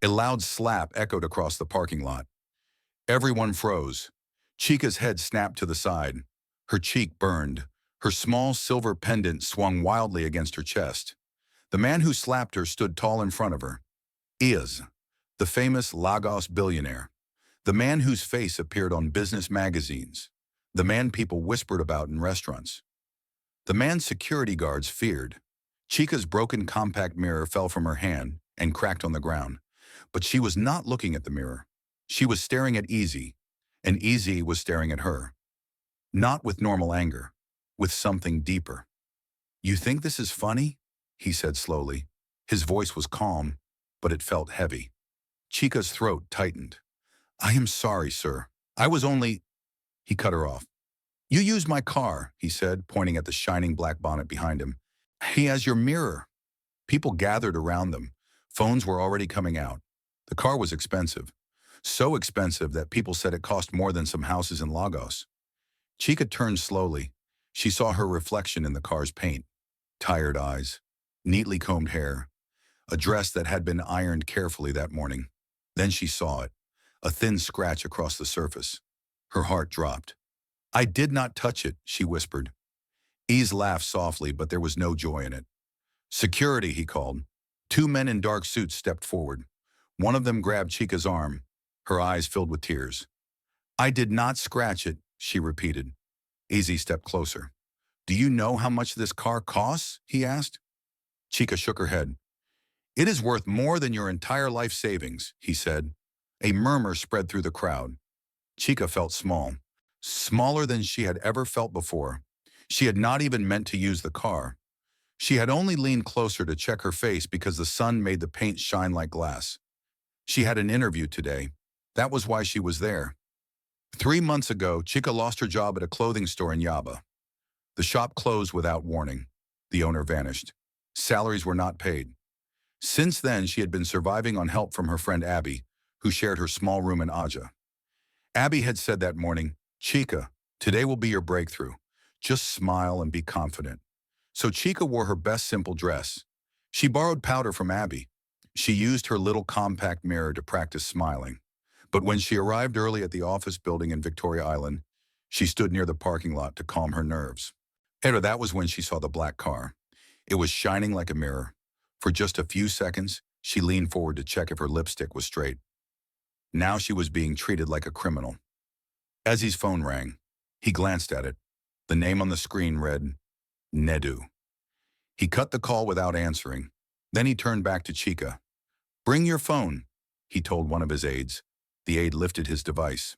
A loud slap echoed across the parking lot. Everyone froze. Chica's head snapped to the side. Her cheek burned. Her small silver pendant swung wildly against her chest. The man who slapped her stood tall in front of her. Is the famous Lagos billionaire. The man whose face appeared on business magazines. The man people whispered about in restaurants. The man security guards feared. Chica's broken compact mirror fell from her hand and cracked on the ground. But she was not looking at the mirror. She was staring at Easy, and Easy was staring at her. Not with normal anger, with something deeper. "You think this is funny?" he said slowly. His voice was calm, but it felt heavy. Chica's throat tightened. "I am sorry, sir. I was only—" He cut her off. "You used my car," he said, pointing at the shining black bonnet behind him. "He has your mirror." People gathered around them. Phones were already coming out. The car was expensive. So expensive that people said it cost more than some houses in Lagos. Chica turned slowly. She saw her reflection in the car's paint. Tired eyes, neatly combed hair, a dress that had been ironed carefully that morning. Then she saw it, a thin scratch across the surface. Her heart dropped. "I did not touch it," she whispered. Ease laughed softly, but there was no joy in it. "Security," he called. Two men in dark suits stepped forward. One of them grabbed Chica's arm. Her eyes filled with tears. "I did not scratch it," she repeated. Easy stepped closer. "Do you know how much this car costs?" he asked. Chica shook her head. "It is worth more than your entire life savings," he said. A murmur spread through the crowd. Chica felt small, smaller than she had ever felt before. She had not even meant to use the car. She had only leaned closer to check her face because the sun made the paint shine like glass. She had an interview today. That was why she was there. 3 months ago, Chica lost her job at a clothing store in Yaba. The shop closed without warning. The owner vanished. Salaries were not paid. Since then, she had been surviving on help from her friend Abby, who shared her small room in Aja. Abby had said that morning, "Chica, today will be your breakthrough. Just smile and be confident." So Chica wore her best simple dress. She borrowed powder from Abby. She used her little compact mirror to practice smiling. But when she arrived early at the office building in Victoria Island, she stood near the parking lot to calm her nerves. And that was when she saw the black car. It was shining like a mirror. For just a few seconds, she leaned forward to check if her lipstick was straight. Now she was being treated like a criminal. Ezzy's phone rang. He glanced at it. The name on the screen read, Nedu. He cut the call without answering. Then he turned back to Chica. "Bring your phone," he told one of his aides. The aide lifted his device.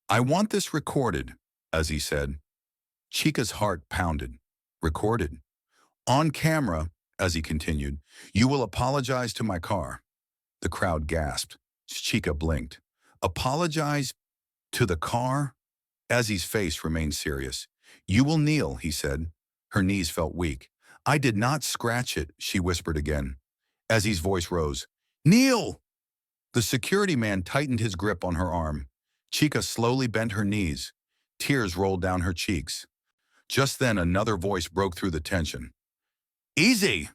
"I want this recorded," Ezzy said. Chica's heart pounded. "Recorded?" "On camera," Ezzy continued. "You will apologize to my car." The crowd gasped. Chica blinked. "Apologize to the car?" Ezzy's face remained serious. "You will kneel," he said. Her knees felt weak. "I did not scratch it," she whispered again. Ezzy's voice rose. "Kneel!" The security man tightened his grip on her arm. Chica slowly bent her knees. Tears rolled down her cheeks. Just then, another voice broke through the tension. "Easy!"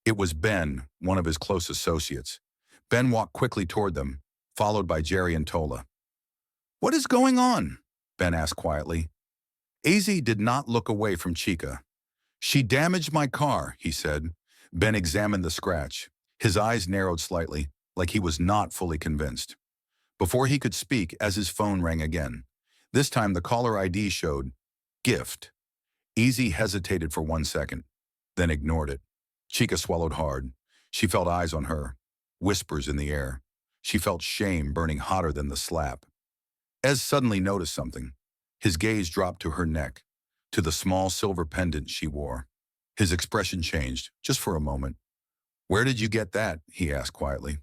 It was Ben, one of his close associates. Ben walked quickly toward them, followed by Jerry and Tola. "What is going on?" Ben asked quietly. Easy did not look away from Chica. "She damaged my car," he said. Ben examined the scratch. His eyes narrowed slightly, like he was not fully convinced. Before he could speak, as his phone rang again. This time the caller ID showed, "Gift." Easy hesitated for 1 second, then ignored it. Chica swallowed hard. She felt eyes on her, whispers in the air. She felt shame burning hotter than the slap. Ez suddenly noticed something. His gaze dropped to her neck, to the small silver pendant she wore. His expression changed, just for a moment. "Where did you get that?" he asked quietly.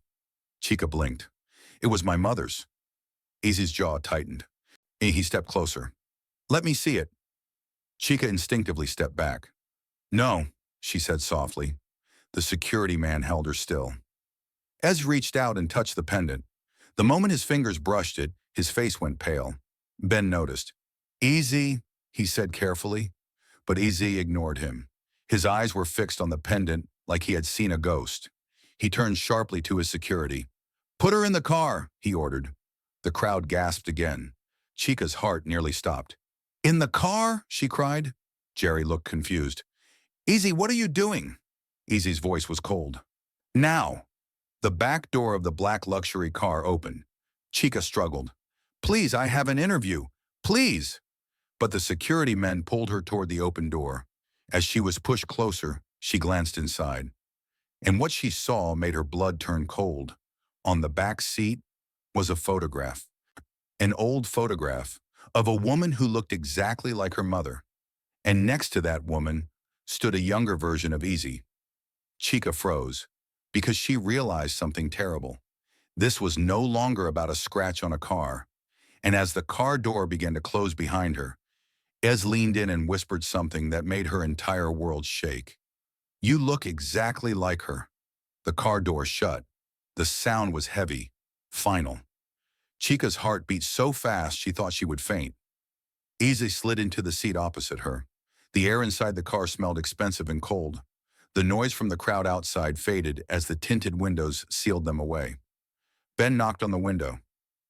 Chica blinked. "It was my mother's." Easy's jaw tightened. He stepped closer. "Let me see it." Chica instinctively stepped back. "No," she said softly. The security man held her still. Ez reached out and touched the pendant. The moment his fingers brushed it, his face went pale. Ben noticed. "Easy," he said carefully. But Easy ignored him. His eyes were fixed on the pendant like he had seen a ghost. He turned sharply to his security. Put her in the car, he ordered. The crowd gasped again. Chica's heart nearly stopped. In the car? She cried. Jerry looked confused. Easy, what are you doing? Easy's voice was cold. Now. The back door of the black luxury car opened. Chica struggled. Please, I have an interview. Please. But the security men pulled her toward the open door. As she was pushed closer, she glanced inside. And what she saw made her blood turn cold. On the back seat was a photograph. An old photograph of a woman who looked exactly like her mother. And next to that woman stood a younger version of Easy. Chica froze because she realized something terrible. This was no longer about a scratch on a car. And as the car door began to close behind her, Ez leaned in and whispered something that made her entire world shake. You look exactly like her. The car door shut. The sound was heavy, final. Chica's heart beat so fast she thought she would faint. Easy slid into the seat opposite her. The air inside the car smelled expensive and cold. The noise from the crowd outside faded as the tinted windows sealed them away. Ben knocked on the window.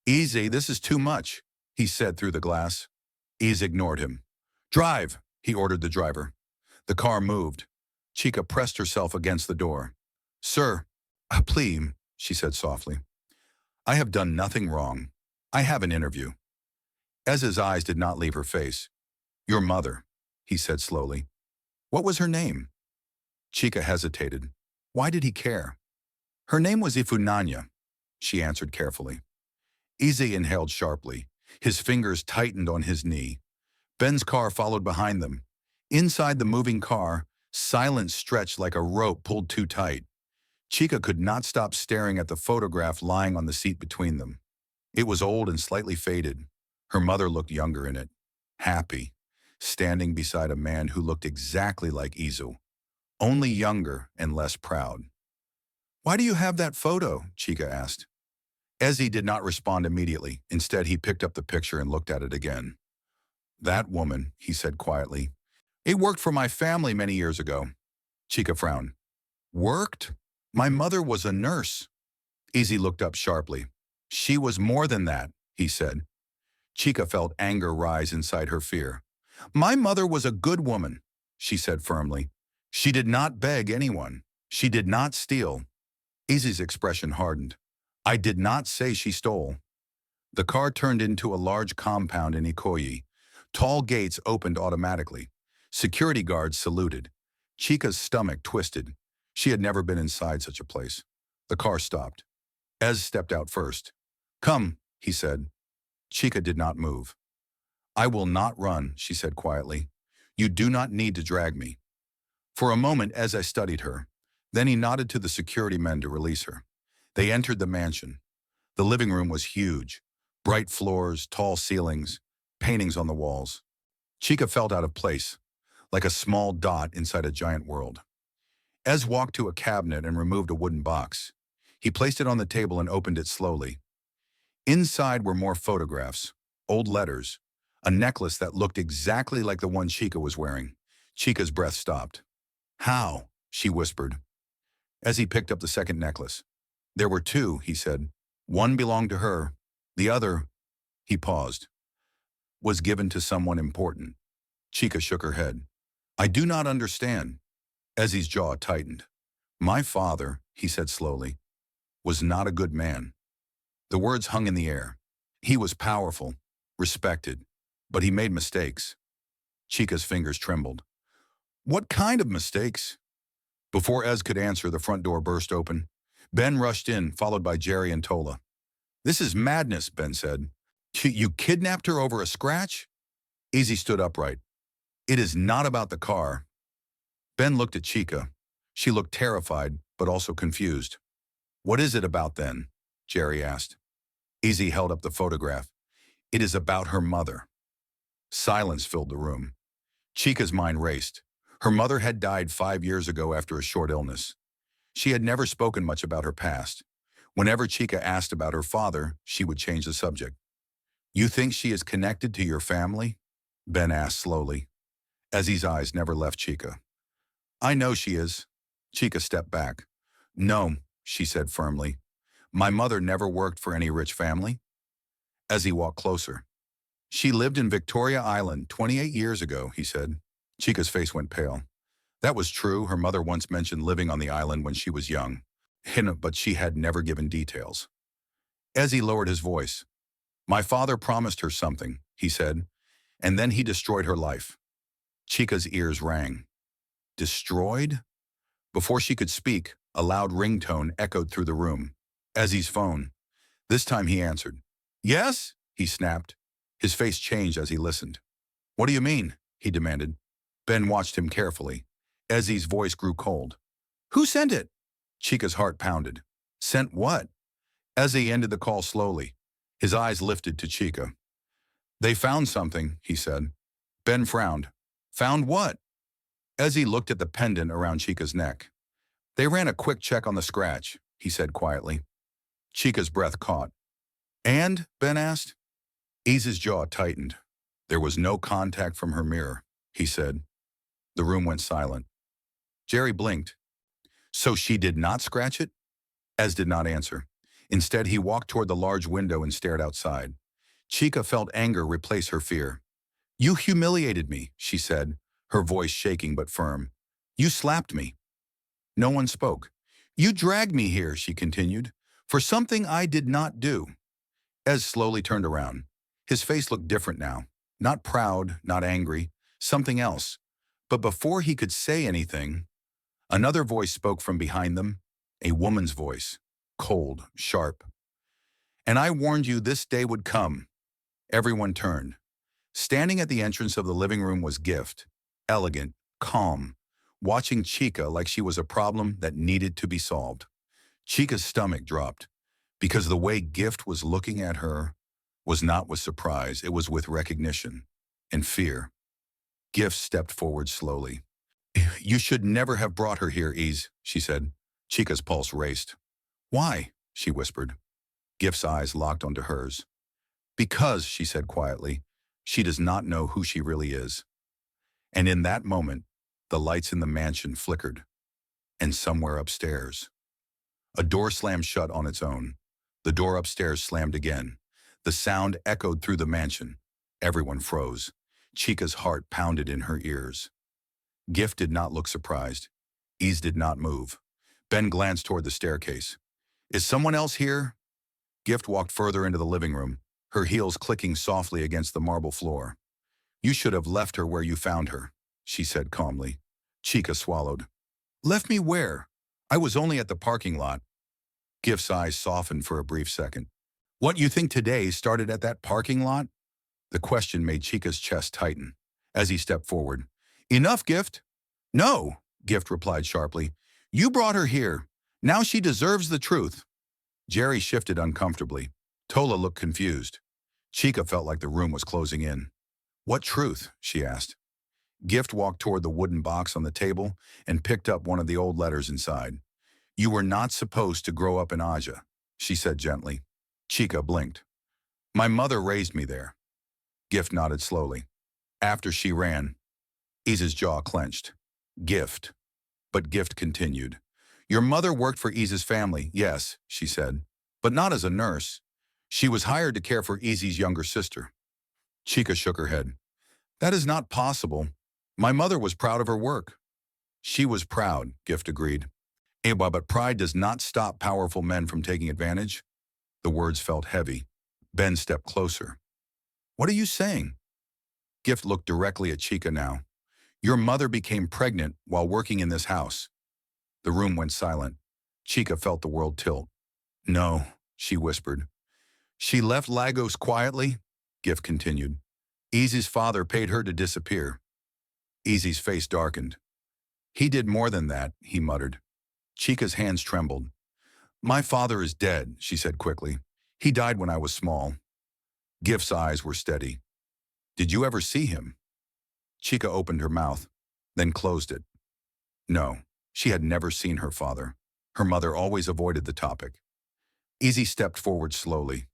Easy, this is too much, he said through the glass. Easy ignored him. Drive, he ordered the driver. The car moved. Chica pressed herself against the door. Sir, a plea, she said softly. I have done nothing wrong. I have an interview. Ez's eyes did not leave her face. Your mother, he said slowly. What was her name? Chica hesitated. Why did he care? Her name was Ifunanya, she answered carefully. Easy inhaled sharply. His fingers tightened on his knee. Ben's car followed behind them. Inside the moving car, silence stretched like a rope pulled too tight. Chica could not stop staring at the photograph lying on the seat between them. It was old and slightly faded. Her mother looked younger in it, happy, standing beside a man who looked exactly like Izu, only younger and less proud. Why do you have that photo? Chica asked. Ezzy did not respond immediately. Instead, he picked up the picture and looked at it again. That woman, he said quietly. It worked for my family many years ago. Chica frowned. Worked? My mother was a nurse. Easy looked up sharply. She was more than that, he said. Chica felt anger rise inside her fear. My mother was a good woman, she said firmly. She did not beg anyone. She did not steal. Easy's expression hardened. I did not say she stole. The car turned into a large compound in Ikoyi. Tall gates opened automatically. Security guards saluted. Chica's stomach twisted. She had never been inside such a place. The car stopped. Ez stepped out first. Come, he said. Chica did not move. I will not run, she said quietly. You do not need to drag me. For a moment, Ez studied her. Then he nodded to the security men to release her. They entered the mansion. The living room was huge. Bright floors, tall ceilings, paintings on the walls. Chica felt out of place, like a small dot inside a giant world. Ez walked to a cabinet and removed a wooden box. He placed it on the table and opened it slowly. Inside were more photographs, old letters, a necklace that looked exactly like the one Chica was wearing. Chica's breath stopped. How? She whispered. As he picked up the second necklace. There were two, he said. One belonged to her. The other, he paused, was given to someone important. Chica shook her head. I do not understand. Ezzy's jaw tightened. My father, he said slowly, was not a good man. The words hung in the air. He was powerful, respected, but he made mistakes. Chica's fingers trembled. What kind of mistakes? Before Ez could answer, the front door burst open. Ben rushed in, followed by Jerry and Tola. This is madness, Ben said. You kidnapped her over a scratch? Easy stood upright. It is not about the car. Ben looked at Chica. She looked terrified, but also confused. What is it about then? Jerry asked. Easy held up the photograph. It is about her mother. Silence filled the room. Chica's mind raced. Her mother had died 5 years ago after a short illness. She had never spoken much about her past. Whenever Chica asked about her father, she would change the subject. You think she is connected to your family? Ben asked slowly. Ezzy's eyes never left Chica. I know she is. Chica stepped back. No, she said firmly. My mother never worked for any rich family. As he walked closer, she lived in Victoria Island 28 years ago, he said. Chica's face went pale. That was true. Her mother once mentioned living on the island when she was young, but she had never given details. As he lowered his voice, my father promised her something, he said, and then he destroyed her life. Chica's ears rang. Destroyed? Before she could speak, a loud ringtone echoed through the room. Ezzy's phone. This time he answered. Yes? He snapped. His face changed as he listened. What do you mean? He demanded. Ben watched him carefully. Ezzy's voice grew cold. Who sent it? Chica's heart pounded. Sent what? Ezzy ended the call slowly. His eyes lifted to Chica. They found something, he said. Ben frowned. Found what? Ezzy looked at the pendant around Chica's neck. They ran a quick check on the scratch, he said quietly. Chica's breath caught. And? Ben asked. Ease's jaw tightened. There was no contact from her mirror, he said. The room went silent. Jerry blinked. So she did not scratch it? Ez did not answer. Instead, he walked toward the large window and stared outside. Chica felt anger replace her fear. You humiliated me, she said, her voice shaking but firm. You slapped me. No one spoke. You dragged me here, she continued, for something I did not do. Ez slowly turned around. His face looked different now. Not proud, not angry, something else. But before he could say anything, another voice spoke from behind them, a woman's voice, cold, sharp. And I warned you this day would come. Everyone turned. Standing at the entrance of the living room was Gift, elegant, calm, watching Chica like she was a problem that needed to be solved. Chica's stomach dropped, because the way Gift was looking at her was not with surprise, it was with recognition and fear. Gift stepped forward slowly. You should never have brought her here, Ease, she said. Chica's pulse raced. Why? She whispered. Gift's eyes locked onto hers. Because, she said quietly, she does not know who she really is. And in that moment, the lights in the mansion flickered. And somewhere upstairs, a door slammed shut on its own. The door upstairs slammed again. The sound echoed through the mansion. Everyone froze. Chica's heart pounded in her ears. Gift did not look surprised. Ease did not move. Ben glanced toward the staircase. Is someone else here? Gift walked further into the living room, her heels clicking softly against the marble floor. You should have left her where you found her, she said calmly. Chica swallowed. Left me where? I was only at the parking lot. Gift's eyes softened for a brief second. What you think today started at that parking lot? The question made Chica's chest tighten. As he stepped forward. Enough, Gift. No, Gift replied sharply. You brought her here. Now she deserves the truth. Jerry shifted uncomfortably. Tola looked confused. Chica felt like the room was closing in. What truth? She asked. Gift walked toward the wooden box on the table and picked up one of the old letters inside. You were not supposed to grow up in Aja, she said gently. Chica blinked. My mother raised me there. Gift nodded slowly. After she ran, Ease's jaw clenched. Gift. But Gift continued. Your mother worked for Ease's family, yes, she said, but not as a nurse. She was hired to care for Easy's younger sister. Chica shook her head. That is not possible. My mother was proud of her work. She was proud, Gift agreed. But pride does not stop powerful men from taking advantage. The words felt heavy. Ben stepped closer. What are you saying? Gift looked directly at Chica now. Your mother became pregnant while working in this house. The room went silent. Chica felt the world tilt. No, she whispered. She left Lagos quietly, Gift continued. Easy's father paid her to disappear. Easy's face darkened. He did more than that, he muttered. Chica's hands trembled. My father is dead, she said quickly. He died when I was small. Gift's eyes were steady. Did you ever see him? Chica opened her mouth, then closed it. No, she had never seen her father. Her mother always avoided the topic. Easy stepped forward slowly.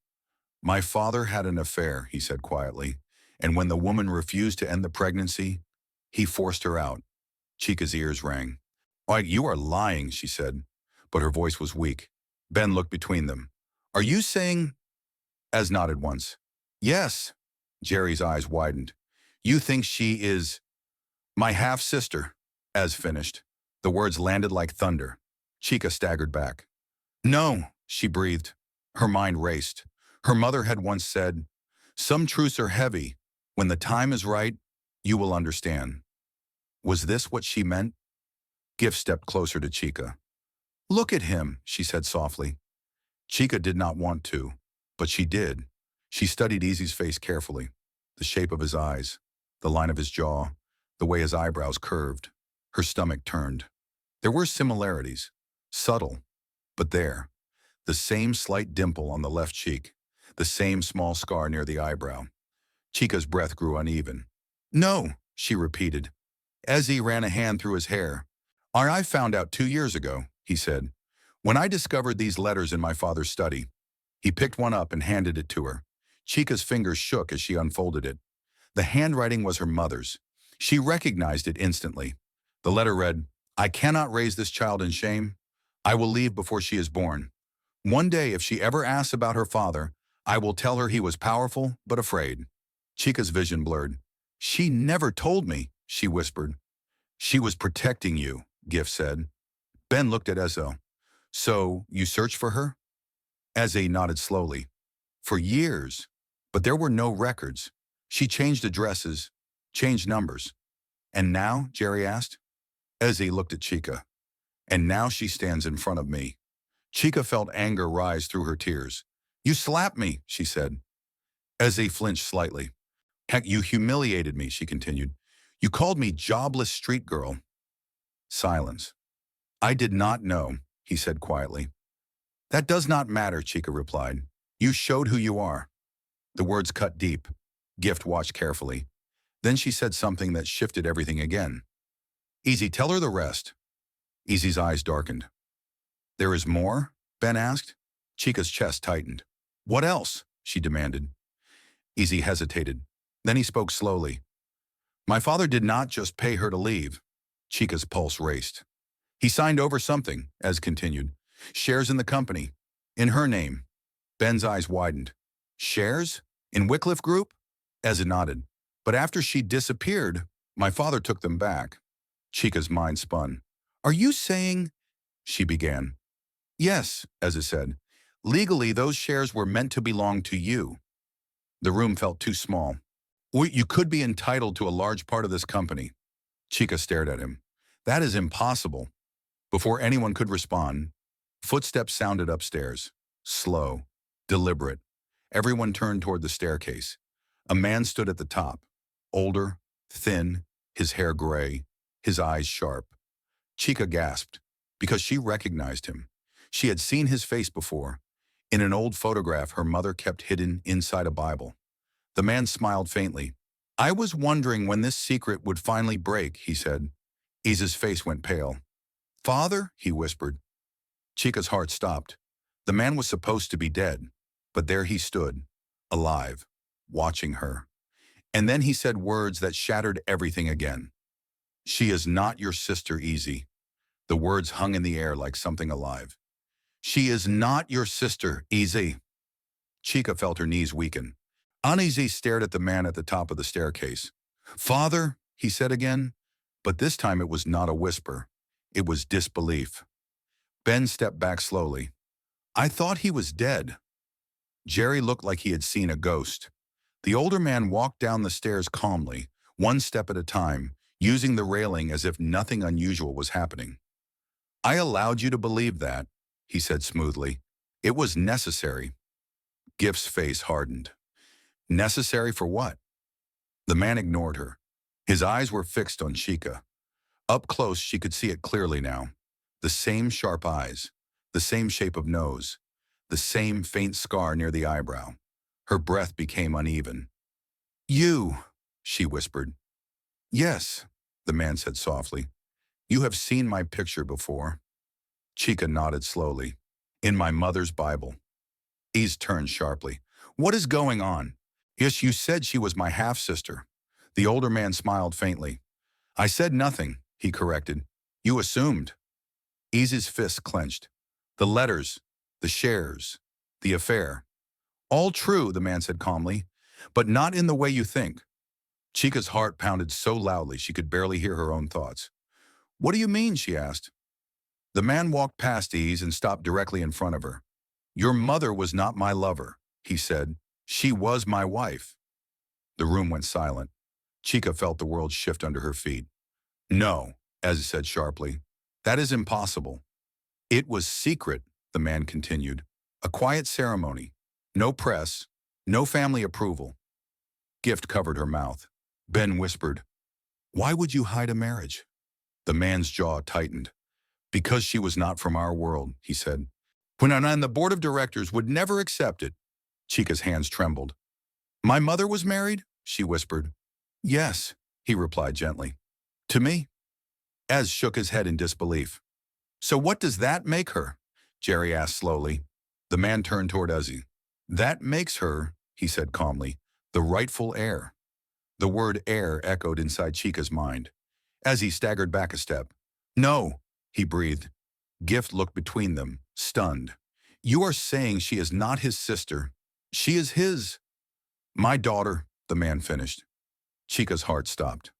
My father had an affair, he said quietly, and when the woman refused to end the pregnancy, he forced her out. Chica's ears rang. Why, you are lying, she said, but her voice was weak. Ben looked between them. Are you saying? Ez nodded once. Yes. Jerry's eyes widened. You think she is my half-sister? Ez finished. The words landed like thunder. Chica staggered back. No, she breathed. Her mind raced. Her mother had once said, some truths are heavy. When the time is right, you will understand. Was this what she meant? Gift stepped closer to Chica. Look at him, she said softly. Chica did not want to, but she did. She studied Easy's face carefully, the shape of his eyes, the line of his jaw, the way his eyebrows curved. Her stomach turned. There were similarities, subtle, but there. The same slight dimple on the left cheek, the same small scar near the eyebrow. Chica's breath grew uneven. No, she repeated. Ezzy ran a hand through his hair. I found out 2 years ago, he said, when I discovered these letters in my father's study. He picked one up and handed it to her. Chica's fingers shook as she unfolded it. The handwriting was her mother's. She recognized it instantly. The letter read, I cannot raise this child in shame. I will leave before she is born. One day, if she ever asks about her father, I will tell her he was powerful but afraid. Chica's vision blurred. She never told me, she whispered. She was protecting you, Gift said. Ben looked at Ezzo. So, you searched for her? Eze nodded slowly. For years. But there were no records. She changed addresses, changed numbers. And now? Jerry asked. Eze looked at Chica. And now she stands in front of me. Chica felt anger rise through her tears. You slapped me, she said. Eze flinched slightly. Heck, you humiliated me, she continued. You called me jobless street girl. Silence. I did not know, he said quietly. That does not matter, Chica replied. You showed who you are. The words cut deep. Gift watched carefully. Then she said something that shifted everything again. Easy, tell her the rest. Easy's eyes darkened. There is more? Ben asked. Chica's chest tightened. What else? She demanded. Easy hesitated. Then he spoke slowly. My father did not just pay her to leave. Chica's pulse raced. He signed over something, Ez continued. Shares in the company. In her name. Ben's eyes widened. Shares? In Wycliffe Group? Ez nodded. But after she disappeared, my father took them back. Chica's mind spun. Are you saying? She began. Yes, Ez said. Legally, those shares were meant to belong to you. The room felt too small. You could be entitled to a large part of this company. Chica stared at him. That is impossible. Before anyone could respond, footsteps sounded upstairs. Slow, deliberate. Everyone turned toward the staircase. A man stood at the top. Older, thin, his hair gray, his eyes sharp. Chica gasped, because she recognized him. She had seen his face before, in an old photograph her mother kept hidden inside a Bible. The man smiled faintly. I was wondering when this secret would finally break, he said. Isa's face went pale. Father, he whispered. Chica's heart stopped. The man was supposed to be dead, but there he stood, alive, watching her. And then he said words that shattered everything again. She is not your sister, Easy. The words hung in the air like something alive. She is not your sister, Easy. Chica felt her knees weaken. Uneasy stared at the man at the top of the staircase. Father, he said again, but this time it was not a whisper. It was disbelief. Ben stepped back slowly. I thought he was dead. Jerry looked like he had seen a ghost. The older man walked down the stairs calmly, one step at a time, using the railing as if nothing unusual was happening. I allowed you to believe that, he said smoothly. It was necessary. Gift's face hardened. Necessary for what? The man ignored her. His eyes were fixed on Chica. Up close, she could see it clearly now. The same sharp eyes, the same shape of nose, the same faint scar near the eyebrow. Her breath became uneven. You, she whispered. Yes, the man said softly. You have seen my picture before. Chica nodded slowly. In my mother's Bible. Ease turned sharply. What is going on? Yes, you said she was my half-sister. The older man smiled faintly. I said nothing, he corrected. You assumed. Ease's fist clenched. The letters, the the shares, the affair. All true, the man said calmly, but not in the way you think. Chica's heart pounded so loudly she could barely hear her own thoughts. What do you mean? She asked. The man walked past Ease and stopped directly in front of her. Your mother was not my lover, he said. She was my wife. The room went silent. Chica felt the world shift under her feet. No, Ez said sharply. That is impossible. It was secret, the man continued. A quiet ceremony. No press. No family approval. Gift covered her mouth. Ben whispered, Why would you hide a marriage? The man's jaw tightened. Because she was not from our world, he said. When I'm on the board of directors would never accept it. Chica's hands trembled. My mother was married? She whispered. Yes, he replied gently. To me? Ez shook his head in disbelief. So what does that make her? Jerry asked slowly. The man turned toward Ezzy. That makes her, he said calmly, the rightful heir. The word heir echoed inside Chica's mind. Ezzy staggered back a step. No, he breathed. Gift looked between them, stunned. You are saying she is not his sister. She is his. My daughter, the man finished. Chica's heart stopped.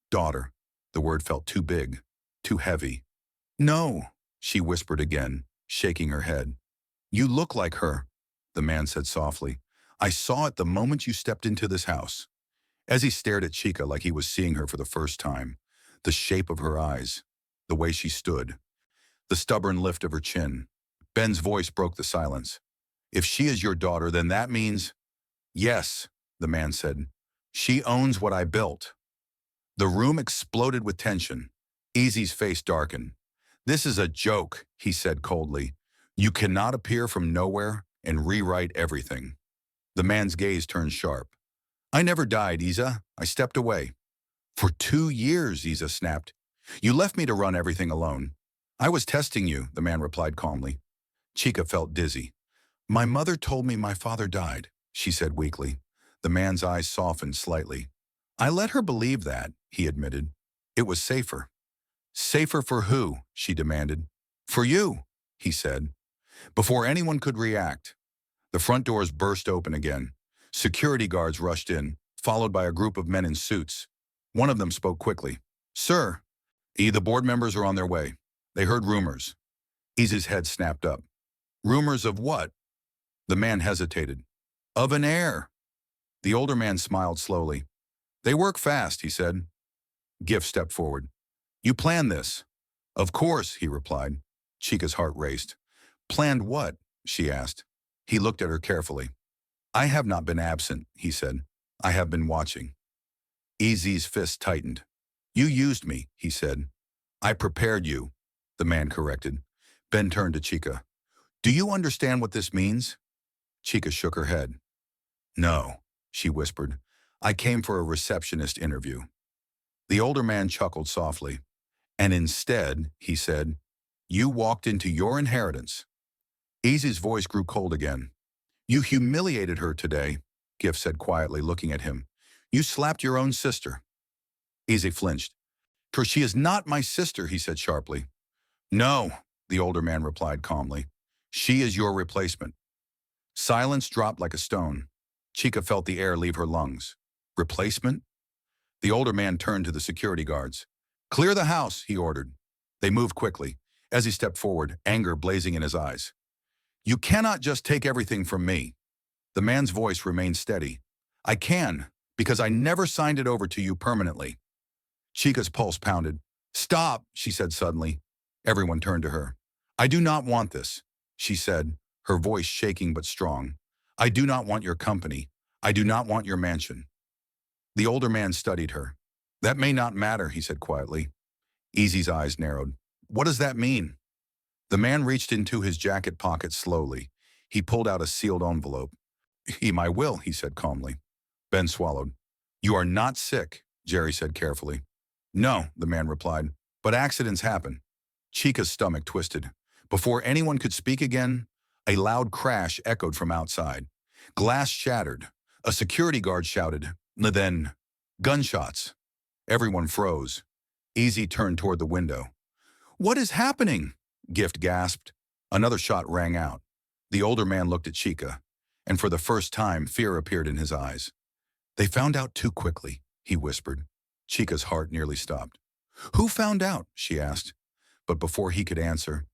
Daughter. The word felt too big, too heavy. No, she whispered again, shaking her head. You look like her, the man said softly. I saw it the moment you stepped into this house. As he stared at Chica like he was seeing her for the first time, the shape of her eyes, the way she stood, the stubborn lift of her chin. Ben's voice broke the silence. If she is your daughter, then that means… Yes, the man said. She owns what I built. The room exploded with tension. Easy's face darkened. This is a joke, he said coldly. You cannot appear from nowhere and rewrite everything. The man's gaze turned sharp. I never died, Isa. I stepped away. For 2 years, Isa snapped. You left me to run everything alone. I was testing you, the man replied calmly. Chica felt dizzy. My mother told me my father died, she said weakly. The man's eyes softened slightly. I let her believe that, he admitted. It was safer. Safer for who? She demanded. For you, he said. Before anyone could react, the front doors burst open again. Security guards rushed in, followed by a group of men in suits. One of them spoke quickly. Sir, the board members are on their way. They heard rumors. Easy's head snapped up. Rumors of what? The man hesitated. Of an heir. The older man smiled slowly. They work fast, he said. Gift stepped forward. You planned this? Of course, he replied. Chica's heart raced. Planned what? She asked. He looked at her carefully. I have not been absent, he said. I have been watching. Easy's fist tightened. You used me, he said. I prepared you, the man corrected. Ben turned to Chica. Do you understand what this means? Chica shook her head. No, she whispered. I came for a receptionist interview. The older man chuckled softly. And instead, he said, you walked into your inheritance. Easy's voice grew cold again. You humiliated her today, Gift said quietly, looking at him. You slapped your own sister. Easy flinched. For she is not my sister, he said sharply. No, the older man replied calmly. She is your replacement. Silence dropped like a stone. Chica felt the air leave her lungs. Replacement? The older man turned to the security guards. Clear the house, he ordered. They moved quickly. As he stepped forward, anger blazing in his eyes. You cannot just take everything from me. The man's voice remained steady. I can, because I never signed it over to you permanently. Chica's pulse pounded. Stop, she said suddenly. Everyone turned to her. I do not want this, she said, her voice shaking but strong. I do not want your company. I do not want your mansion. The older man studied her. That may not matter, he said quietly. Easy's eyes narrowed. What does that mean? The man reached into his jacket pocket slowly. He pulled out a sealed envelope. My will, he said calmly. Ben swallowed. You are not sick, Jerry said carefully. No, the man replied, but accidents happen. Chica's stomach twisted. Before anyone could speak again, a loud crash echoed from outside. Glass shattered. A security guard shouted. Then, gunshots. Everyone froze. Easy turned toward the window. What is happening? Gift gasped. Another shot rang out. The older man looked at Chica, and for the first time, fear appeared in his eyes. They found out too quickly, he whispered. Chica's heart nearly stopped. Who found out? She asked. But before he could answer,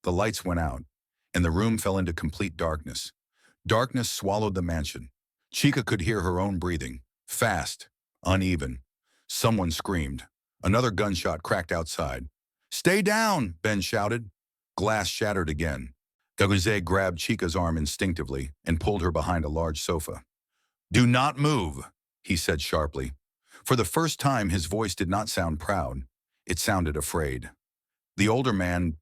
the lights went out, and the room fell into complete darkness. Darkness swallowed the mansion. Chica could hear her own breathing, fast, uneven. Someone screamed. Another gunshot cracked outside. Stay down, Ben shouted. Glass shattered again. Gaguzé grabbed Chica's arm instinctively and pulled her behind a large sofa. Do not move, he said sharply. For the first time, his voice did not sound proud. It sounded afraid. The older man,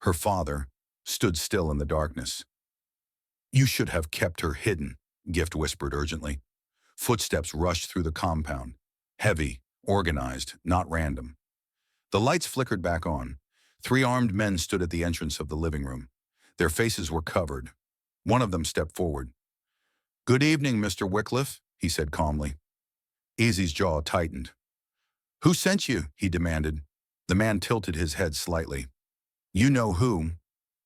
her father, stood still in the darkness. You should have kept her hidden, Gift whispered urgently. Footsteps rushed through the compound. Heavy, organized, not random. The lights flickered back on. 3 armed men stood at the entrance of the living room. Their faces were covered. One of them stepped forward. Good evening, Mr. Wycliffe, he said calmly. Easy's jaw tightened. Who sent you? He demanded. The man tilted his head slightly. You know who.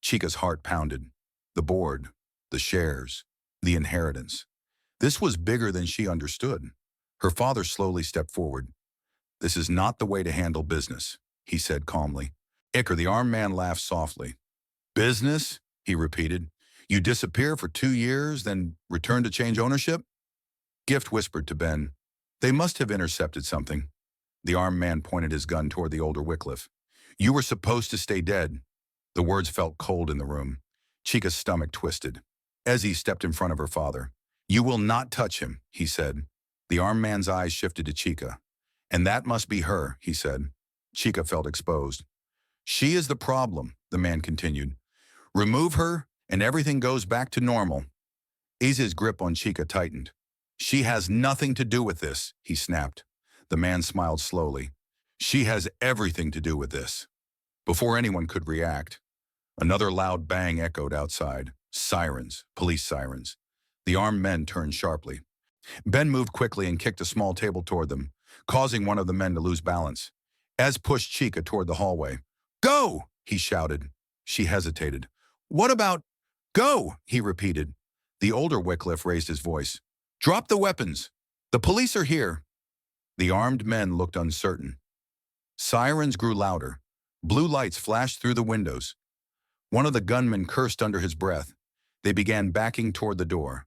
Chica's heart pounded. The board, the shares, the inheritance. This was bigger than she understood. Her father slowly stepped forward. This is not the way to handle business, he said calmly. Iker, the armed man, laughed softly. Business? He repeated. You disappear for 2 years, then return to change ownership? Gift whispered to Ben. They must have intercepted something. The armed man pointed his gun toward the older Wycliffe. You were supposed to stay dead. The words felt cold in the room. Chica's stomach twisted. Ezzy stepped in front of her father. You will not touch him, he said. The armed man's eyes shifted to Chica. And that must be her, he said. Chica felt exposed. She is the problem, the man continued. Remove her, and everything goes back to normal. Ezzy's grip on Chica tightened. She has nothing to do with this, he snapped. The man smiled slowly. She has everything to do with this. Before anyone could react, another loud bang echoed outside. Sirens, police sirens. The armed men turned sharply. Ben moved quickly and kicked a small table toward them, causing one of the men to lose balance. Ez pushed Chica toward the hallway. Go, he shouted. She hesitated. What about? Go, he repeated. The older Wycliffe raised his voice. Drop the weapons. The police are here. The armed men looked uncertain. Sirens grew louder. Blue lights flashed through the windows. One of the gunmen cursed under his breath. They began backing toward the door.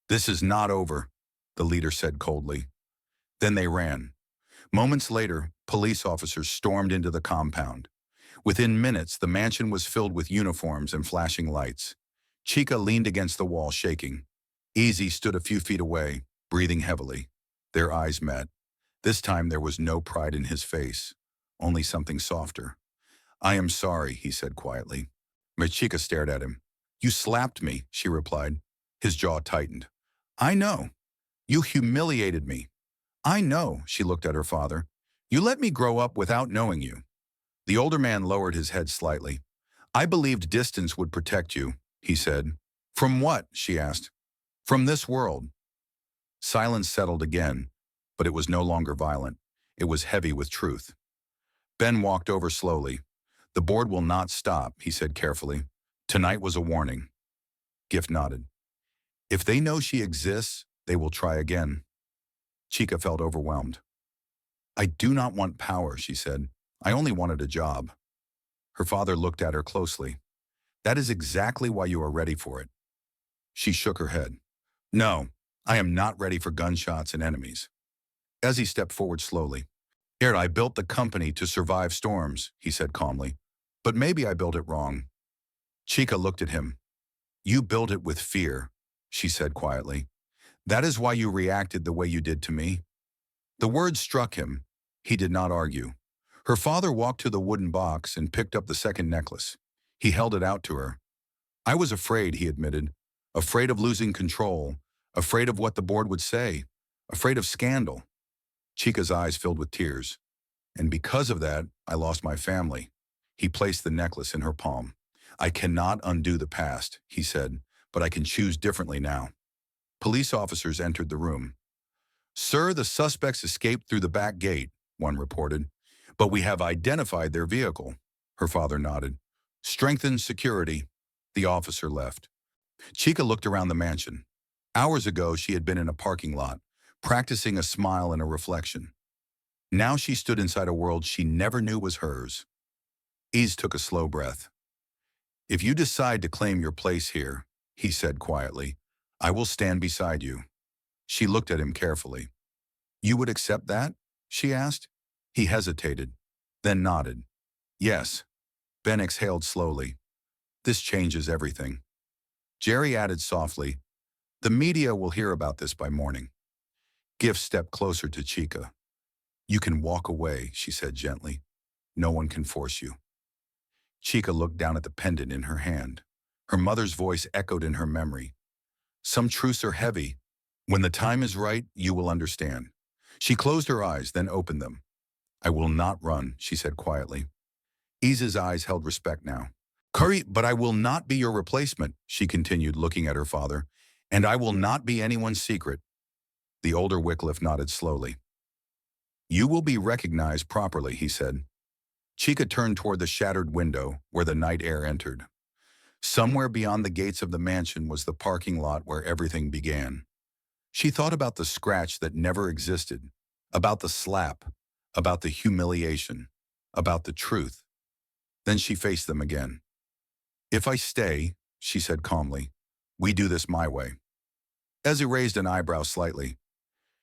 This is not over, the leader said coldly. Then they ran. Moments later, police officers stormed into the compound. Within minutes, the mansion was filled with uniforms and flashing lights. Chica leaned against the wall, shaking. Easy stood a few feet away, breathing heavily. Their eyes met. This time there was no pride in his face, only something softer. I am sorry, he said quietly. Chica stared at him. You slapped me, she replied. His jaw tightened. I know. You humiliated me. I know, she looked at her father. You let me grow up without knowing you. The older man lowered his head slightly. I believed distance would protect you, he said. From what? She asked. From this world. Silence settled again, but it was no longer violent. It was heavy with truth. Ben walked over slowly. The board will not stop, he said carefully. Tonight was a warning. Gift nodded. If they know she exists, they will try again. Chica felt overwhelmed. I do not want power, she said. I only wanted a job. Her father looked at her closely. That is exactly why you are ready for it. She shook her head. No, I am not ready for gunshots and enemies. As he stepped forward slowly. I built the company to survive storms, he said calmly. But maybe I built it wrong. Chica looked at him. You built it with fear, she said quietly. That is why you reacted the way you did to me. The words struck him. He did not argue. Her father walked to the wooden box and picked up the second necklace. He held it out to her. I was afraid, he admitted. Afraid of losing control. Afraid of what the board would say. Afraid of scandal. Chica's eyes filled with tears. And because of that, I lost my family. He placed the necklace in her palm. I cannot undo the past, he said, but I can choose differently now. Police officers entered the room. Sir, the suspects escaped through the back gate, one reported. But we have identified their vehicle. Her father nodded. Strengthen security. The officer left. Chica looked around the mansion. Hours ago, she had been in a parking lot, practicing a smile and a reflection. Now she stood inside a world she never knew was hers. Ease took a slow breath. "If you decide to claim your place here," he said quietly, "I will stand beside you." She looked at him carefully. "You would accept that?" she asked. He hesitated, then nodded. "Yes." Ben exhaled slowly. "This changes everything." Jerry added softly, "The media will hear about this by morning." Gift stepped closer to Chica. "You can walk away," she said gently. "No one can force you." Chica looked down at the pendant in her hand. Her mother's voice echoed in her memory. "Some truths are heavy. When the time is right, you will understand." She closed her eyes, then opened them. "I will not run," she said quietly. Ease's eyes held respect now. "Curry, but I will not be your replacement," she continued, looking at her father. "And I will not be anyone's secret." The older Wycliffe nodded slowly. "You will be recognized properly," he said. Chica turned toward the shattered window where the night air entered. Somewhere beyond the gates of the mansion was the parking lot where everything began. She thought about the scratch that never existed, about the slap, about the humiliation, about the truth. Then she faced them again. "If I stay," she said calmly, "we do this my way." Ezzy raised an eyebrow slightly.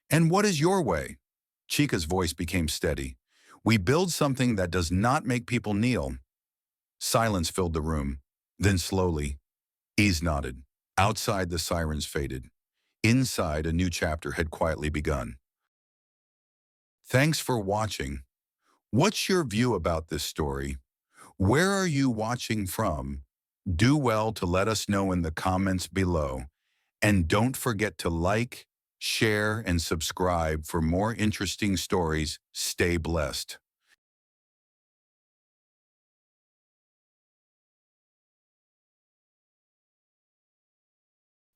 "And what is your way?" Chica's voice became steady. "We build something that does not make people kneel." Silence filled the room. Then slowly, Ease nodded. Outside, the sirens faded. Inside, a new chapter had quietly begun. Thanks for watching. What's your view about this story? Where are you watching from? Do well to let us know in the comments below. And don't forget to like, share, and subscribe for more interesting stories. Stay blessed.